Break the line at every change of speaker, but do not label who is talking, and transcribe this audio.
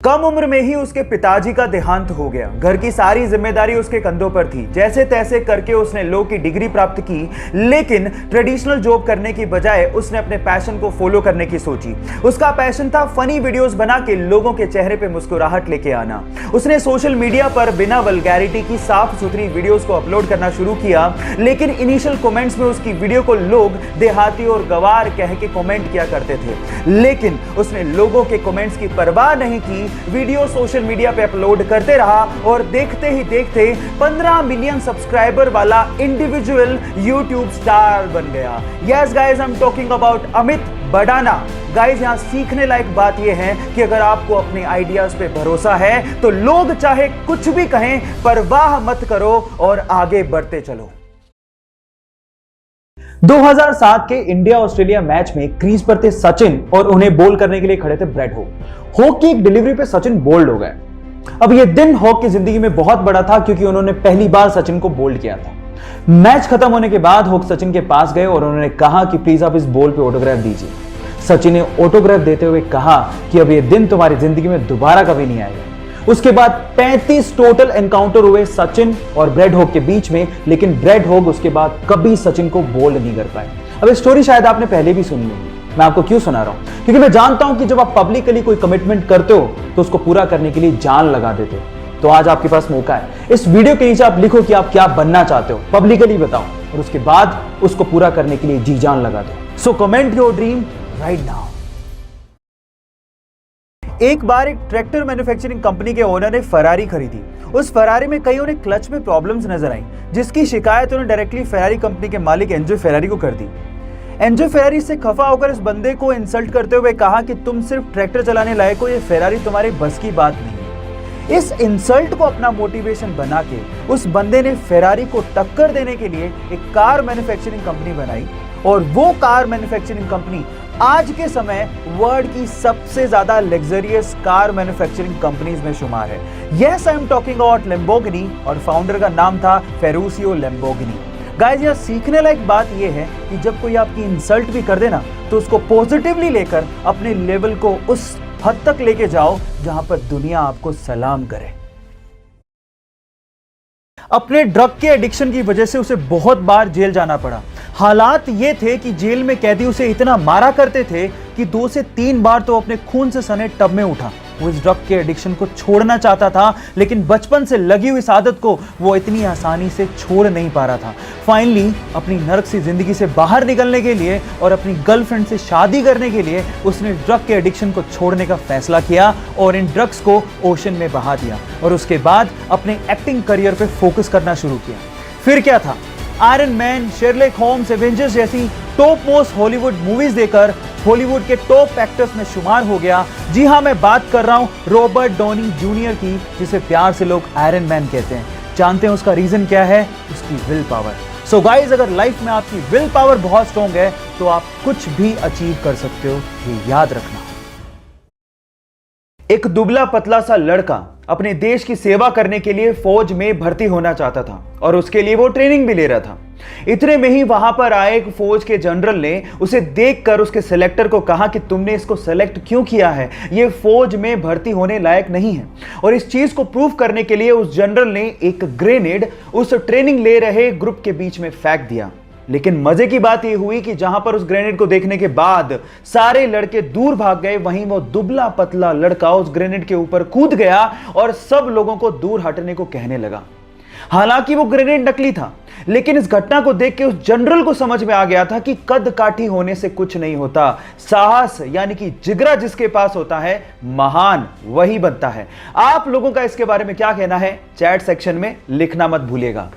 कम उम्र में ही उसके पिताजी का देहांत हो गया। घर की सारी जिम्मेदारी उसके कंधों पर थी। जैसे तैसे करके उसने लॉ की डिग्री प्राप्त की, लेकिन ट्रेडिशनल जॉब करने की बजाय उसने अपने पैशन को फॉलो करने की सोची। उसका पैशन था फनी वीडियोस बना के लोगों के चेहरे पे मुस्कुराहट लेके आना। उसने सोशल मीडिया पर बिना वल्गैरिटी की साफ सुथरी वीडियोस को अपलोड करना शुरू किया, लेकिन इनिशियल कमेंट्स में उसकी वीडियो को लोग देहाती और गवार कह के कमेंट किया करते थे। लेकिन उसने लोगों के कमेंट्स की परवाह नहीं की, वीडियो सोशल मीडिया पे अपलोड करते रहा और देखते ही देखते 15 मिलियन सब्सक्राइबर वाला इंडिविजुअल यूट्यूब स्टार बन गया। Yes guys, I am talking about Amit Badana. Guys, यहां सीखने लायक बात यह है कि अगर आपको अपने आइडियाज पे भरोसा है तो लोग चाहे कुछ भी कहें, परवाह मत करो और आगे बढ़ते चलो। 2007 के इंडिया ऑस्ट्रेलिया मैच में क्रीज पर थे सचिन और उन्हें बोल करने के लिए खड़े थे ब्रेड हॉक। हॉक की एक डिलीवरी पे सचिन बोल्ड हो गए। अब यह दिन हॉक की जिंदगी में बहुत बड़ा था क्योंकि उन्होंने पहली बार सचिन को बोल्ड किया था। मैच खत्म होने के बाद हॉक सचिन के पास गए और उन्होंने कहा कि प्लीज आप इस बॉल पे ऑटोग्राफ दीजिए। सचिन ने ऑटोग्राफ देते हुए कहा कि अब यह दिन तुम्हारी जिंदगी में दोबारा कभी नहीं आएगा। उसके बाद 35 टोटल एनकाउंटर हुए सचिन और ब्रेड हॉक के बीच में, लेकिन ब्रेड हॉक उसके बाद कभी सचिन को बोल्ड नहीं कर पाए। अब स्टोरी शायद आपने पहले भी सुनी होगी, मैं आपको क्यों सुना रहा हूं, क्योंकि मैं जानता हूं कि जब आप पब्लिकली कोई कमिटमेंट करते हो तो उसको पूरा करने के लिए जान लगा देते हो। तो आज आपके पास मौका है, इस वीडियो के नीचे आप लिखो कि आप क्या बनना चाहते हो, पब्लिकली बताओ और उसके बाद उसको पूरा करने के लिए जी जान लगा दो। So comment your dream right now. एक बार एक ट्रैक्टर मैन्युफैक्चरिंग कंपनी के ओनर ने फरारी खरीदी। उस फरारी में कई उन्हें क्लच में प्रॉब्लम्स नजर आई, जिसकी शिकायत उन्होंने डायरेक्टली फरारी कंपनी के मालिक एंजो फेरारी को कर दी। एंजो फेरारी से खफा होकर इस बंदे को इंसल्ट करते हुए कहा कि तुम सिर्फ ट्रैक्टर चलाने लायक हो, ये फेरारी तुम्हारे बस की बात नहीं है। इस इंसल्ट को अपना मोटिवेशन बना के उस बंदे ने फेरारी को टक्कर देने के लिए एक कार मैन्युफैक्चरिंग कंपनी बनाई और वो कार मैन्युफैक्चरिंग कंपनी आज के समय वर्ल्ड की सबसे ज्यादा लग्जरियस कार मैन्युफैक्चरिंग कंपनीज में शुमार है। Yes, I am talking about Lamborghini और फाउंडर का नाम था फेरुशियो लैम्बोर्गिनी। गाइस, यह सीखने लायक बात यह है कि जब कोई आपकी इंसल्ट भी कर देना तो उसको पॉजिटिवली लेकर अपने लेवल को उस हद तक लेके जाओ जहां पर दुनिया आपको सलाम करे। अपने ड्रग के एडिक्शन की वजह से उसे बहुत बार जेल जाना पड़ा। हालात ये थे कि जेल में कैदी उसे इतना मारा करते थे कि 2 से 3 बार तो अपने खून से सने टब में उठा। वो इस ड्रग के एडिक्शन को छोड़ना चाहता था, लेकिन बचपन से लगी हुई इस आदत को वो इतनी आसानी से छोड़ नहीं पा रहा था। फाइनली अपनी नर्क सी जिंदगी से बाहर निकलने के लिए और अपनी गर्लफ्रेंड से शादी करने के लिए उसने ड्रग के एडिक्शन को छोड़ने का फैसला किया और इन ड्रग्स को ओशन में बहा दिया और उसके बाद अपने एक्टिंग करियर पे फोकस करना शुरू किया। फिर क्या था, Iron Man, Sherlock Holmes, Avengers जैसी टॉप मोस्ट हॉलीवुड मूवीज देकर हॉलीवुड के टॉप एक्टर्स में शुमार हो गया। जी हां, मैं बात कर रहा हूं रॉबर्ट डॉनी जूनियर की, जिसे प्यार से लोग आयरन मैन कहते हैं। जानते हैं उसका रीजन क्या है? उसकी विल पावर। सो गाइज, अगर लाइफ में आपकी विल पावर बहुत स्ट्रॉन्ग है तो आप कुछ भी अचीव कर सकते हो, ये याद रखना। एक दुबला पतला सा लड़का अपने देश की सेवा करने के लिए फौज में भर्ती होना चाहता था और उसके लिए वो ट्रेनिंग भी ले रहा था। इतने में ही वहां पर आए एक फौज के जनरल ने उसे देखकर उसके सिलेक्टर को कहा कि तुमने इसको सेलेक्ट क्यों किया है, ये फौज में भर्ती होने लायक नहीं है। और इस चीज को प्रूव करने के लिए उस जनरल ने एक ग्रेनेड उस ट्रेनिंग ले रहे ग्रुप के बीच में फेंक दिया। लेकिन मजे की बात यह हुई कि जहां पर उस ग्रेनेड को देखने के बाद सारे लड़के दूर भाग गए, वहीं वो दुबला पतला लड़का उस ग्रेनेड के ऊपर कूद गया और सब लोगों को दूर हटने को कहने लगा। हालांकि वो ग्रेनेड नकली था, लेकिन इस घटना को देख के उस जनरल को समझ में आ गया था कि कद काठी होने से कुछ नहीं होता, साहस यानी कि जिगरा जिसके पास होता है, महान वही बनता है। आप लोगों का इसके बारे में क्या कहना है? चैट सेक्शन में लिखना मत भूलिएगा।